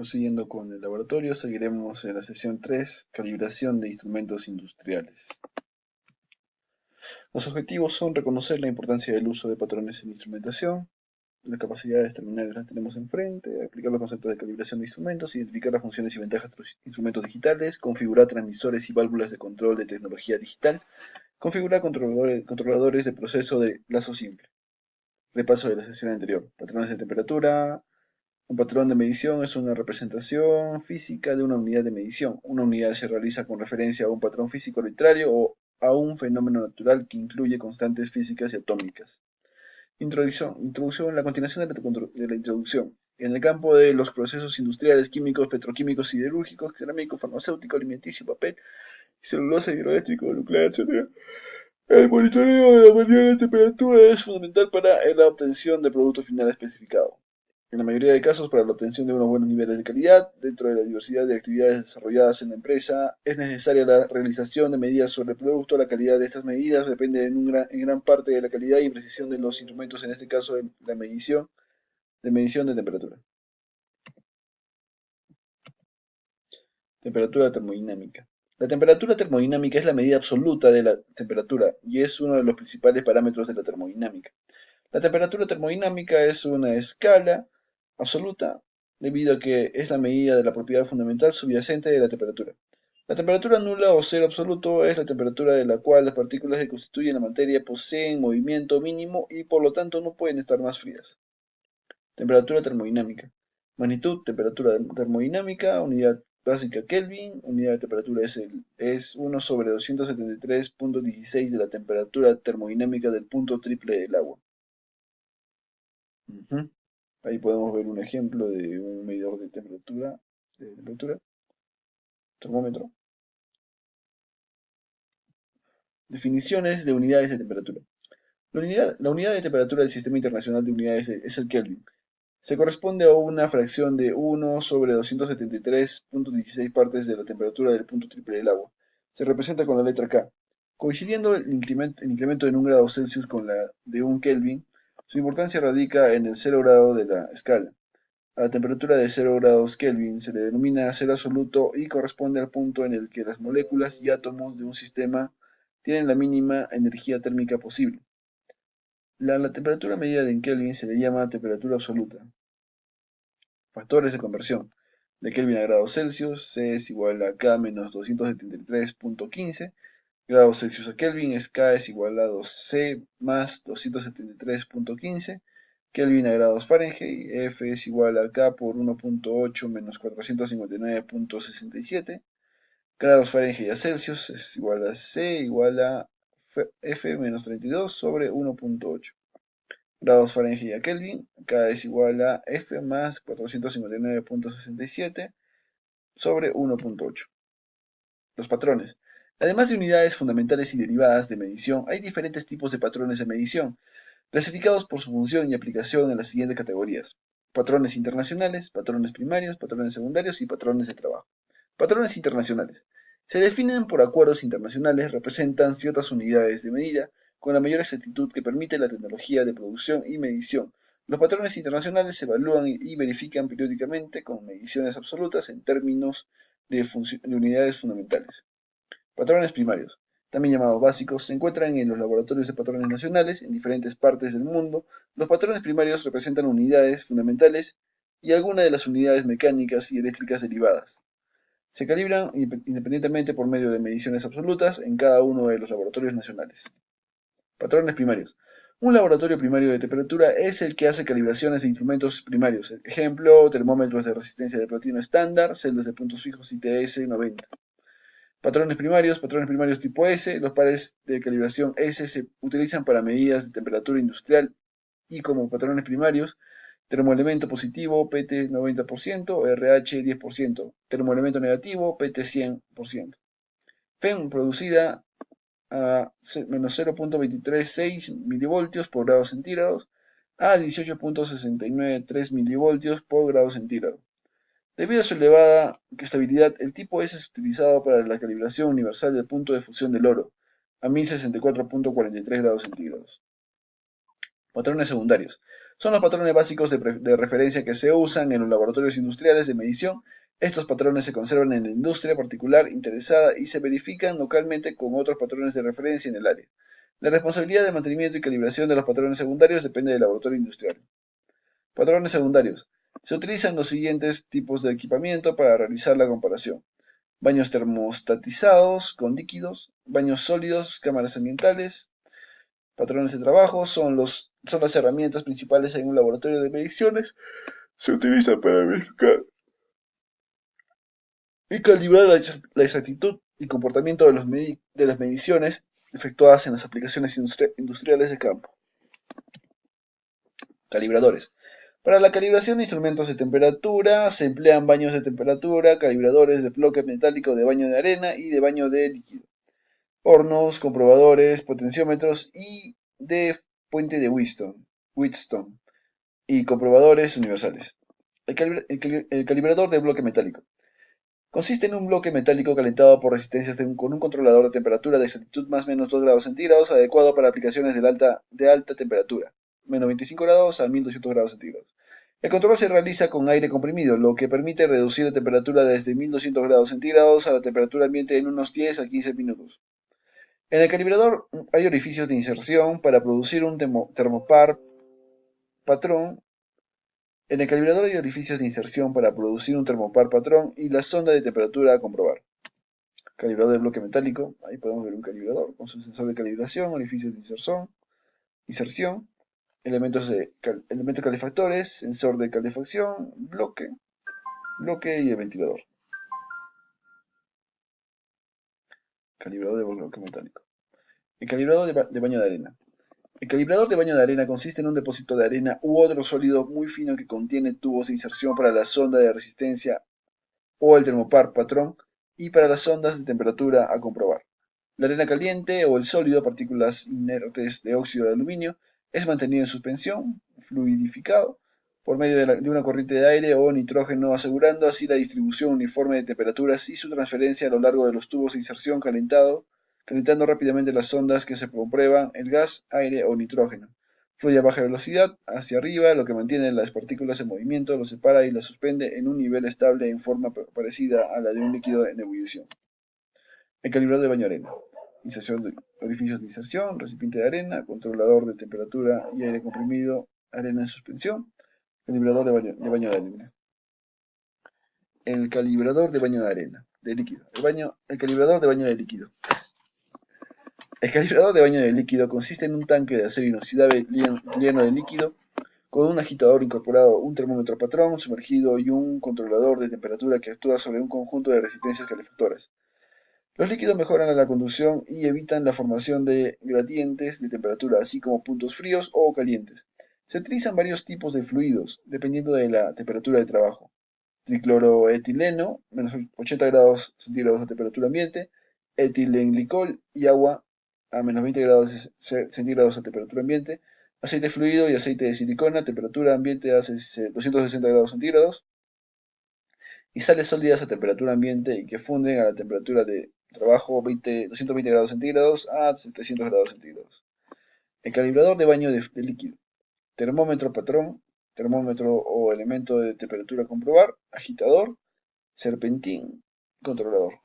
Prosiguiendo con el laboratorio, seguiremos en la sesión 3, calibración de instrumentos industriales. Los objetivos son reconocer la importancia del uso de patrones en instrumentación, las capacidades terminales las tenemos enfrente, aplicar los conceptos de calibración de instrumentos, identificar las funciones y ventajas de los instrumentos digitales, configurar transmisores y válvulas de control de tecnología digital, configurar controladores de proceso de lazo simple. Repaso de la sesión anterior, patrones de temperatura. Un patrón de medición es una representación física de una unidad de medición. Una unidad se realiza con referencia a un patrón físico arbitrario o a un fenómeno natural que incluye constantes físicas y atómicas. Introducción. La continuación de la introducción. En el campo de los procesos industriales, químicos, petroquímicos, siderúrgicos, cerámico, farmacéutico, alimenticio, papel, celulosa, hidroeléctrico, nuclear, etc. El monitoreo de la variable de temperatura es fundamental para la obtención del producto final especificado. En la mayoría de casos, para la obtención de unos buenos niveles de calidad, dentro de la diversidad de actividades desarrolladas en la empresa, es necesaria la realización de medidas sobre el producto. La calidad de estas medidas depende en gran parte de la calidad y precisión de los instrumentos, en este caso de la medición de temperatura. Temperatura termodinámica. La temperatura termodinámica es la medida absoluta de la temperatura y es uno de los principales parámetros de la termodinámica. La temperatura termodinámica es una escala absoluta debido a que es la medida de la propiedad fundamental subyacente de la temperatura. La temperatura nula o cero absoluto es la temperatura de la cual las partículas que constituyen la materia poseen movimiento mínimo y por lo tanto no pueden estar más frías. Temperatura termodinámica. Magnitud, temperatura termodinámica, unidad básica Kelvin, unidad de temperatura es 1 sobre 273.16 de la temperatura termodinámica del punto triple del agua. Ahí podemos ver un ejemplo de un medidor de temperatura, termómetro. Definiciones de unidades de temperatura. La unidad de temperatura del Sistema Internacional de Unidades es el Kelvin. Se corresponde a una fracción de 1 sobre 273.16 partes de la temperatura del punto triple del agua. Se representa con la letra K. Coincidiendo el incremento en 1 grado Celsius con la de un Kelvin, su importancia radica en el 0 grado de la escala. A la temperatura de 0 grados Kelvin se le denomina cero absoluto y corresponde al punto en el que las moléculas y átomos de un sistema tienen la mínima energía térmica posible. La temperatura medida en Kelvin se le llama temperatura absoluta. Factores de conversión. De Kelvin a grados Celsius, C es igual a K menos 273.15. Grados Celsius a Kelvin, K es igual a 2C más 273.15. Kelvin a grados Fahrenheit, F es igual a K por 1.8 menos 459.67. Grados Fahrenheit a Celsius es igual a C igual a F menos 32 sobre 1.8. Grados Fahrenheit a Kelvin, K es igual a F más 459.67 sobre 1.8. Los patrones. Además de unidades fundamentales y derivadas de medición, hay diferentes tipos de patrones de medición, clasificados por su función y aplicación en las siguientes categorías: patrones internacionales, patrones primarios, patrones secundarios y patrones de trabajo. Patrones internacionales. Se definen por acuerdos internacionales, representan ciertas unidades de medida con la mayor exactitud que permite la tecnología de producción y medición. Los patrones internacionales se evalúan y verifican periódicamente con mediciones absolutas en términos de unidades fundamentales. Patrones primarios, también llamados básicos, se encuentran en los laboratorios de patrones nacionales en diferentes partes del mundo. Los patrones primarios representan unidades fundamentales y algunas de las unidades mecánicas y eléctricas derivadas. Se calibran independientemente por medio de mediciones absolutas en cada uno de los laboratorios nacionales. Patrones primarios. Un laboratorio primario de temperatura es el que hace calibraciones de instrumentos primarios. Ejemplo, termómetros de resistencia de platino estándar, celdas de puntos fijos ITS 90. Patrones primarios tipo S. Los pares de calibración S se utilizan para medidas de temperatura industrial y como patrones primarios: termoelemento positivo, PT 90%, RH 10%, termoelemento negativo, PT 100%. FEM producida a menos 0.236 milivoltios por grado centígrados a 18.693 milivoltios por grado centígrado. Debido a su elevada estabilidad, el tipo S es utilizado para la calibración universal del punto de fusión del oro, a 1064.43 grados centígrados. Patrones secundarios. Son los patrones básicos de referencia que se usan en los laboratorios industriales de medición. Estos patrones se conservan en la industria particular interesada y se verifican localmente con otros patrones de referencia en el área. La responsabilidad de mantenimiento y calibración de los patrones secundarios depende del laboratorio industrial. Patrones secundarios. Se utilizan los siguientes tipos de equipamiento para realizar la comparación: baños termostatizados con líquidos, baños sólidos, cámaras ambientales. Patrones de trabajo son las herramientas principales en un laboratorio de mediciones. Se utilizan para verificar y calibrar la exactitud y comportamiento de las mediciones efectuadas en las aplicaciones industriales de campo. Calibradores. Para la calibración de instrumentos de temperatura se emplean baños de temperatura, calibradores de bloque metálico de baño de arena y de baño de líquido, hornos, comprobadores, potenciómetros y de puente de Wheatstone y comprobadores universales. El calibrador de bloque metálico. Consiste en un bloque metálico calentado por resistencias con un controlador de temperatura de exactitud más o menos 2 grados centígrados, adecuado para aplicaciones de alta temperatura, menos 25 grados a 1200 grados centígrados. El control se realiza con aire comprimido, lo que permite reducir la temperatura desde 1200 grados centígrados a la temperatura ambiente en unos 10 a 15 minutos. En el calibrador hay orificios de inserción para producir un termopar patrón. En el calibrador hay orificios de inserción para producir un termopar patrón y la sonda de temperatura a comprobar. Calibrador de bloque metálico. Ahí podemos ver un calibrador con su sensor de calibración, orificios de inserción, elementos calefactores, sensor de calefacción, bloque y el ventilador. Calibrador de bloque metálico. El calibrador de baño de arena. El calibrador de baño de arena consiste en un depósito de arena u otro sólido muy fino que contiene tubos de inserción para la sonda de resistencia o el termopar patrón y para las sondas de temperatura a comprobar. La arena caliente o el sólido, partículas inertes de óxido de aluminio, es mantenido en suspensión, fluidificado, por medio de una corriente de aire o nitrógeno, asegurando así la distribución uniforme de temperaturas y su transferencia a lo largo de los tubos de inserción calentando rápidamente las sondas que se comprueban el gas, aire o nitrógeno. Fluye a baja velocidad hacia arriba, lo que mantiene las partículas en movimiento, lo separa y las suspende en un nivel estable en forma parecida a la de un líquido en ebullición. El calibrador de baño de arena. Inserción de orificios de inserción, recipiente de arena, controlador de temperatura y aire comprimido, arena en suspensión. Calibrador de baño de arena. El calibrador de baño de arena, de líquido. El calibrador de baño de líquido. El calibrador de baño de líquido consiste en un tanque de acero inoxidable lleno de líquido, con un agitador incorporado, un termómetro patrón sumergido y un controlador de temperatura que actúa sobre un conjunto de resistencias calefactoras. Los líquidos mejoran la conducción y evitan la formación de gradientes de temperatura, así como puntos fríos o calientes. Se utilizan varios tipos de fluidos, dependiendo de la temperatura de trabajo. Tricloroetileno, menos 80 grados centígrados a temperatura ambiente, etilenglicol y agua a menos 20 grados centígrados a temperatura ambiente, aceite fluido y aceite de silicona, temperatura ambiente a 260 grados centígrados, y sales sólidas a temperatura ambiente y que funden a la temperatura de trabajo 220 grados centígrados a 700 grados centígrados. El calibrador de baño de líquido. Termómetro patrón, termómetro o elemento de temperatura a comprobar, agitador, serpentín, controlador.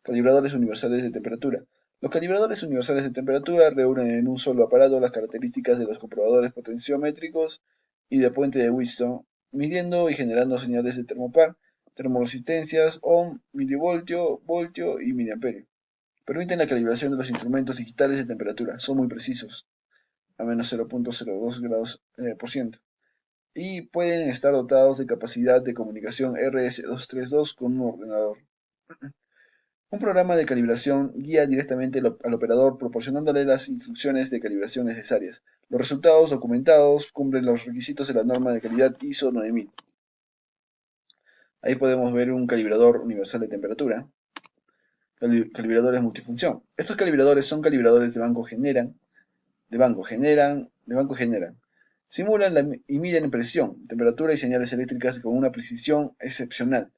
Calibradores universales de temperatura. Los calibradores universales de temperatura reúnen en un solo aparato las características de los comprobadores potenciómétricos y de puente de Wheatstone, midiendo y generando señales de termopar, termoresistencias, ohm, milivoltio, voltio y miliamperio. Permiten la calibración de los instrumentos digitales de temperatura, son muy precisos, a menos 0.02 grados por ciento, y pueden estar dotados de capacidad de comunicación RS-232 con un ordenador. Un programa de calibración guía directamente al operador proporcionándole las instrucciones de calibración necesarias. Los resultados documentados cumplen los requisitos de la norma de calidad ISO 9000. Ahí podemos ver un calibrador universal de temperatura. Calibradores multifunción. Estos calibradores son calibradores de banco generan. Simulan y miden presión, temperatura y señales eléctricas con una precisión excepcional.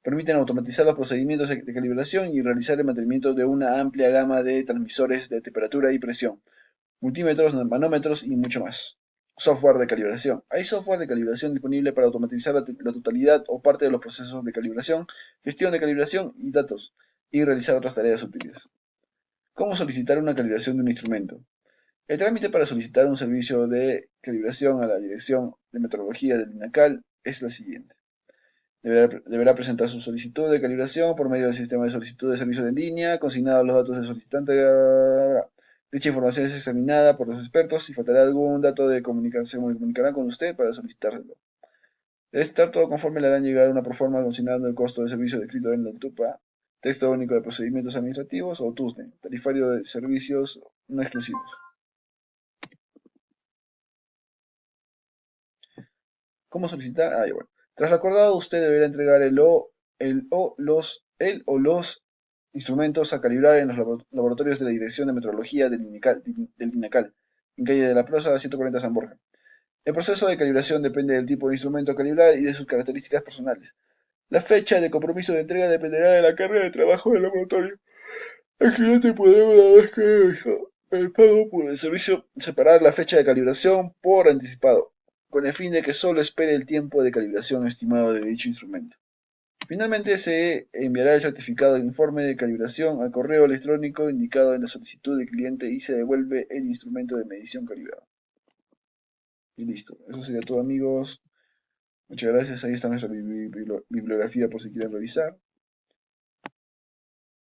Permiten automatizar los procedimientos de calibración y realizar el mantenimiento de una amplia gama de transmisores de temperatura y presión. multímetros, manómetros y mucho más. Software de calibración. Hay software de calibración disponible para automatizar la totalidad o parte de los procesos de calibración, gestión de calibración y datos, y realizar otras tareas útiles. ¿Cómo solicitar una calibración de un instrumento? El trámite para solicitar un servicio de calibración a la Dirección de Metrología del INACAL es la siguiente. Deberá presentar su solicitud de calibración por medio del sistema de solicitud de servicio en línea, consignados los datos del solicitante. Dicha información es examinada por los expertos. Si faltará algún dato de comunicación, se comunicarán con usted para solicitárselo. Debe estar todo conforme, le harán llegar una proforma consignando el costo de servicio descrito en el TUPA, Texto Único de Procedimientos Administrativos, o TUSNE, Tarifario de Servicios No Exclusivos. ¿Cómo solicitar? Bueno. Tras lo acordado, usted deberá entregar el o los instrumentos a calibrar en los laboratorios de la Dirección de Metrología del INACAL, en calle de la Plaza 140 San Borja. El proceso de calibración depende del tipo de instrumento a calibrar y de sus características personales. La fecha de compromiso de entrega dependerá de la carga de trabajo del laboratorio. El cliente podrá, una vez que realizó el pago por el servicio, separar la fecha de calibración por anticipado, con el fin de que solo espere el tiempo de calibración estimado de dicho instrumento. Finalmente, se enviará el certificado de informe de calibración al correo electrónico indicado en la solicitud del cliente y se devuelve el instrumento de medición calibrado. Y listo. Eso sería todo, amigos. Muchas gracias. Ahí está nuestra bibliografía por si quieren revisar.